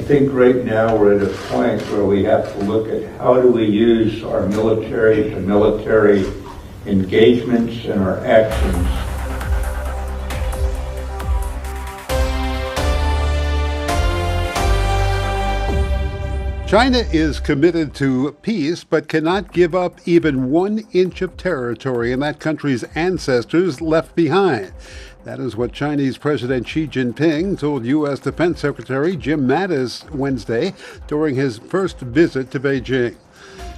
think right now we're at a point where we have to look at how do we use our military to military engagements and our actions. China is committed to peace, but cannot give up even 1 inch of territory in that country's ancestors left behind. That is what Chinese President Xi Jinping told U.S. Defense Secretary Jim Mattis Wednesday during his first visit to Beijing.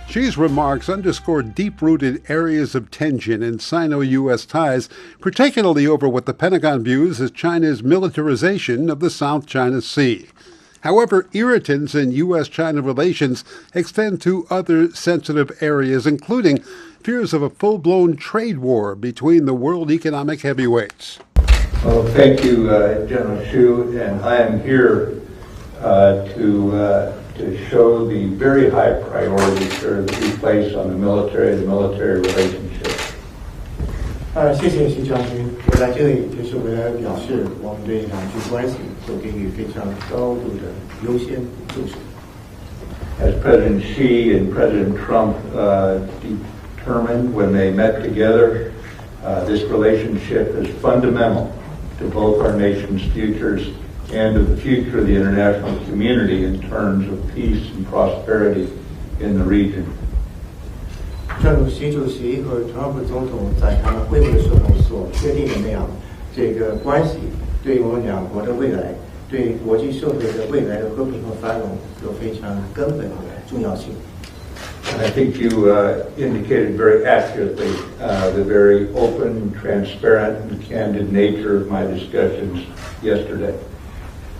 Xi's remarks underscored deep-rooted areas of tension in Sino-U.S. ties, particularly over what the Pentagon views as China's militarization of the South China Sea. However, irritants in U.S.-China relations extend to other sensitive areas, including fears of a full-blown trade war between the world economic heavyweights. Well, thank you, General Xu, and I am here to show the very high priority, sir, that we place on the military relationship. 谢谢习将军，我来这里就是为了表示我们对两军关系所给予非常高度的优先重视。As President Xi and President Trump determined when they met together, this relationship is fundamental to both our nation's futures and to the future of the international community in terms of peace and prosperity in the region. 正如习主席和特朗普总统在他们会晤的时候所确定的那样，这个关系对我们两国的未来，对国际社会的未来的和平和繁荣有非常根本的重要性。And I think you indicated very accurately the very open, transparent, and candid nature of my discussions yesterday.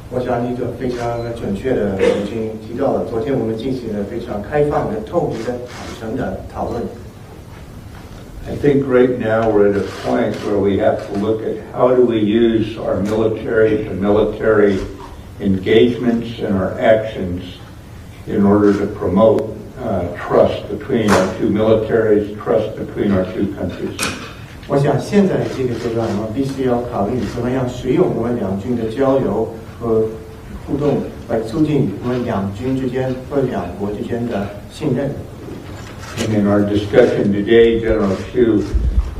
我想你就非常准确的已经提到了，昨天我们进行了非常开放的、透明的、坦诚的讨论。I think right now we're at a point where we have to look at how do we use our military to military engagements and our actions in order to promote trust between our two militaries, trust between our two countries. 我想现在这个阶段，我们必须要考虑怎么样使用我们两军的交流和互动，来促进我们两军之间和两国之间的信任。And in our discussion today, General Xu,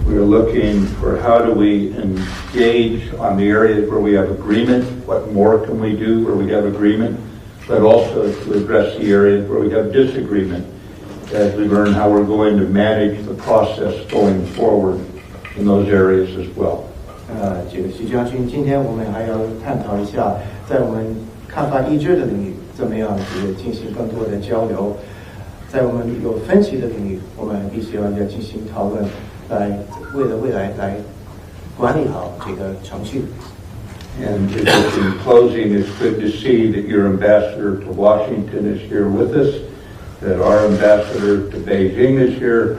we are looking for how do we engage on the areas where we have agreement, what more can we do where we have agreement, but also to address the areas where we have disagreement as we learn how we're going to manage the process going forward in those areas as well. 这个徐将军，今天我们还要探讨一下，在我们看法一致的领域，怎么样进行更多的交流。在我们有分歧的领域，我们必须要进行讨论，来为了未来来管理好这个程序。And just in closing, it's good to see that your ambassador to Washington is here with us, that our ambassador to Beijing is here,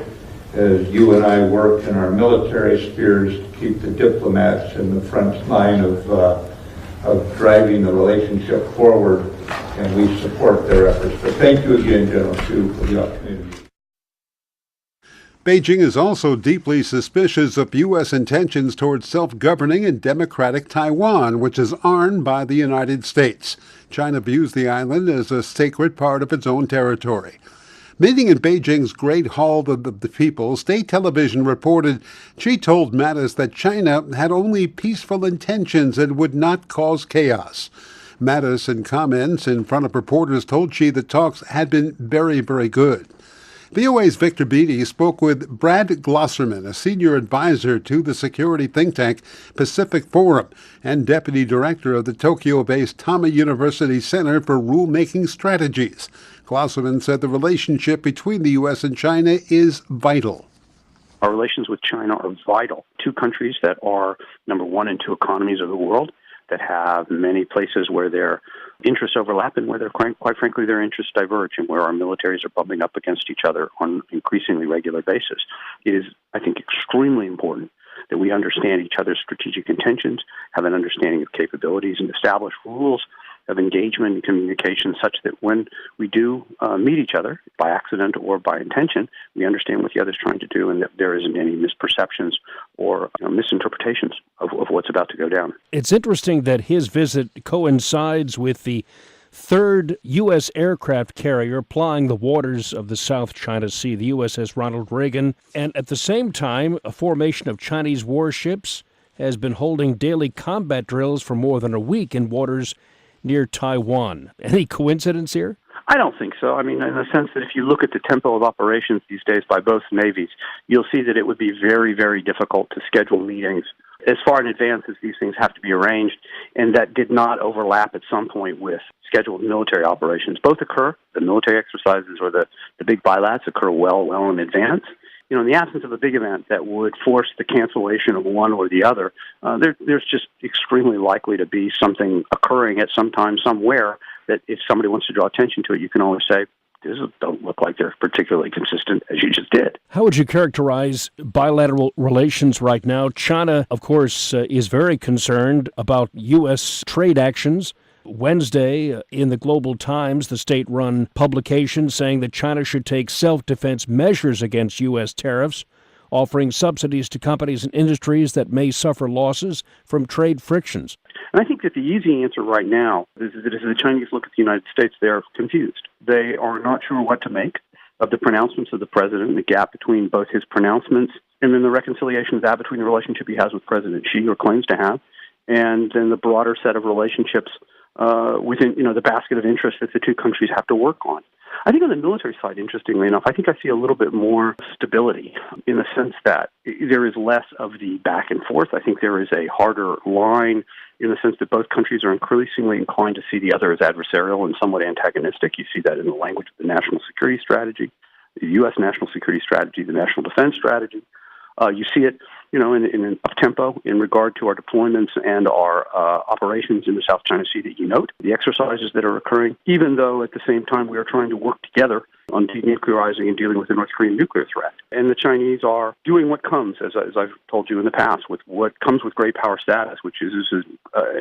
as you and I work in our military spheres to keep the diplomats in the front line of driving the relationship forward, and we support their efforts. But thank you again, General Xu, for the opportunity. Beijing is also deeply suspicious of U.S. intentions towards self-governing and democratic Taiwan, which is armed by the United States. China views the island as a sacred part of its own territory. Meeting in Beijing's Great Hall of the People, state television reported Xi told Mattis that China had only peaceful intentions and would not cause chaos. Mattis, in comments in front of reporters, told Xi the talks had been very, very good. VOA's Victor Beattie spoke with Brad Glosserman, a senior advisor to the security think tank Pacific Forum and deputy director of the Tokyo-based Tama University Center for Rulemaking Strategies. Glosserman said the relationship between the U.S. and China is vital. Our relations with China are vital. Two countries that are number one in two economies of the world, that have many places where their interests overlap and where quite frankly their interests diverge, and where our militaries are bumping up against each other on an increasingly regular basis. It is, I think, extremely important that we understand each other's strategic intentions, have an understanding of capabilities, and establish rules of engagement and communication such that when we do meet each other by accident or by intention, we understand what the other is trying to do and that there isn't any misperceptions or misinterpretations of what's about to go down. It's interesting that his visit coincides with the third U.S. aircraft carrier plying the waters of the South China Sea, the USS Ronald Reagan. And at the same time, a formation of Chinese warships has been holding daily combat drills for more than a week in waters near Taiwan. Any coincidence here? I don't think so. I mean, in the sense that if you look at the tempo of operations these days by both navies, you'll see that it would be very, very difficult to schedule meetings as far in advance as these things have to be arranged, and that did not overlap at some point with scheduled military operations. Both occur, the military exercises or the big bilats occur well in advance. You know, in the absence of a big event that would force the cancellation of one or the other, there's just extremely likely to be something occurring at some time somewhere that if somebody wants to draw attention to it, you can always say, these don't look like they're particularly consistent, as you just did. How would you characterize bilateral relations right now? China, of course, is very concerned about U.S. trade actions. Wednesday, in the Global Times, the state-run publication, saying that China should take self-defense measures against U.S. tariffs, offering subsidies to companies and industries that may suffer losses from trade frictions. And I think that the easy answer right now is that as the Chinese look at the United States, they're confused. They are not sure what to make of the pronouncements of the president, the gap between both his pronouncements and then the reconciliation of that between the relationship he has with President Xi, or claims to have, and then the broader set of relationships within, the basket of interests that the two countries have to work on. I think on the military side, interestingly enough, I think I see a little bit more stability in the sense that there is less of the back and forth. I think there is a harder line in the sense that both countries are increasingly inclined to see the other as adversarial and somewhat antagonistic. You see that in the language of the national security strategy, the U.S. national security strategy, the national defense strategy. You see it, in up-tempo in regard to our deployments and our operations in the South China Sea that you note, the exercises that are occurring, even though at the same time we are trying to work together on denuclearizing and dealing with the North Korean nuclear threat. And the Chinese are doing what comes, as I've told you in the past, with what comes with great power status, which is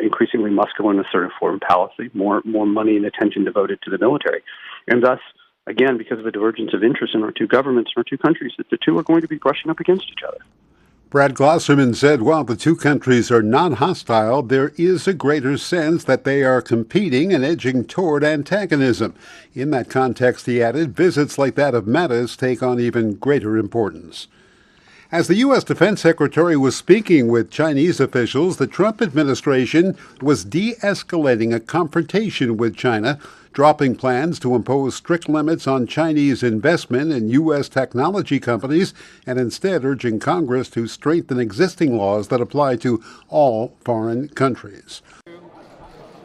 increasingly muscular and assertive foreign policy, more money and attention devoted to the military. And thus, again, because of a divergence of interest in our two governments and our two countries, that the two are going to be brushing up against each other. Brad Glosserman said while the two countries are not hostile, there is a greater sense that they are competing and edging toward antagonism. In that context, he added, visits like that of Mattis take on even greater importance. As the U.S. Defense Secretary was speaking with Chinese officials, the Trump administration was de-escalating a confrontation with China, dropping plans to impose strict limits on Chinese investment in U.S. technology companies, and instead urging Congress to strengthen existing laws that apply to all foreign countries.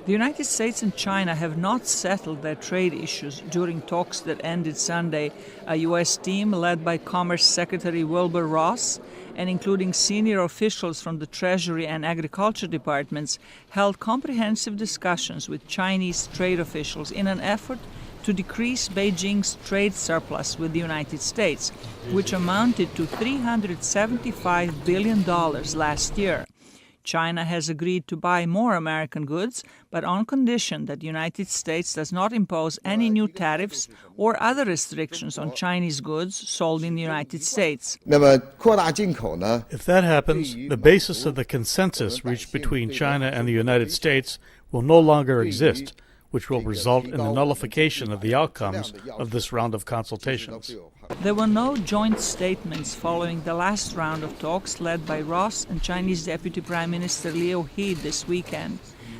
The United States and China have not settled their trade issues during talks that ended Sunday. A U.S. team led by Commerce Secretary Wilbur Ross and including senior officials from the Treasury and Agriculture departments held comprehensive discussions with Chinese trade officials in an effort to decrease Beijing's trade surplus with the United States, which amounted to $375 billion last year. China has agreed to buy more American goods, but on condition that the United States does not impose any new tariffs or other restrictions on Chinese goods sold in the United States. If that happens, the basis of the consensus reached between China and the United States will no longer exist, which will result in the nullification of the outcomes of this round of consultations. There were no joint statements following the last round of talks led by Ross and Chinese Deputy Prime Minister Liu He this weekend.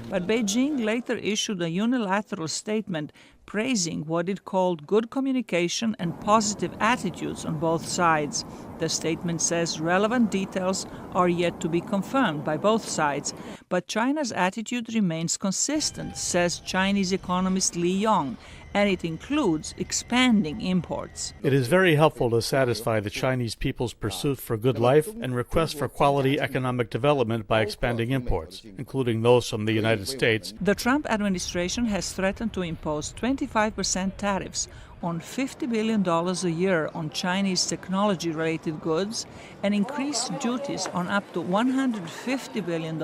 But Beijing later issued a unilateral statement praising what it called good communication and positive attitudes on both sides. The statement says relevant details are yet to be confirmed by both sides, but China's attitude remains consistent, says Chinese economist Li Yong, and it includes expanding imports. It is very helpful to satisfy the Chinese people's pursuit for good life and request for quality economic development by expanding imports, including those from the United States. The Trump administration has threatened to impose 25% tariffs on $50 billion a year on Chinese technology-related goods and increase duties on up to $150 billion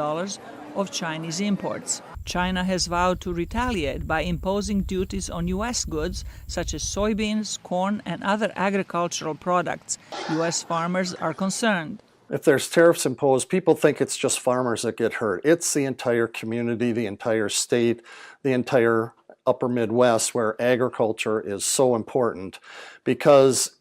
of Chinese imports. China has vowed to retaliate by imposing duties on U.S. goods such as soybeans, corn, and other agricultural products. U.S. farmers are concerned. If there's tariffs imposed, people think it's just farmers that get hurt. It's the entire community, the entire state, the entire upper Midwest where agriculture is so important, because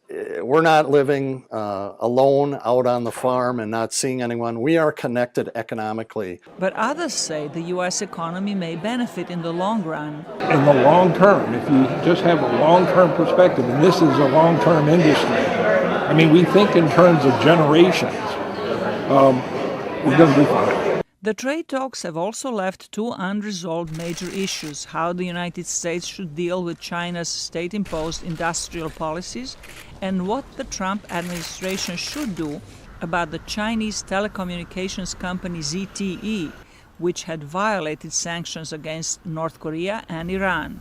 we're not living alone out on the farm and not seeing anyone. We are connected economically. But others say the U.S. economy may benefit in the long run. In the long term, if you just have a long-term perspective, and this is a long-term industry, I mean, we think in terms of generations, we're going to do fine. The trade talks have also left two unresolved major issues: how the United States should deal with China's state-imposed industrial policies, and what the Trump administration should do about the Chinese telecommunications company ZTE, which had violated sanctions against North Korea and Iran.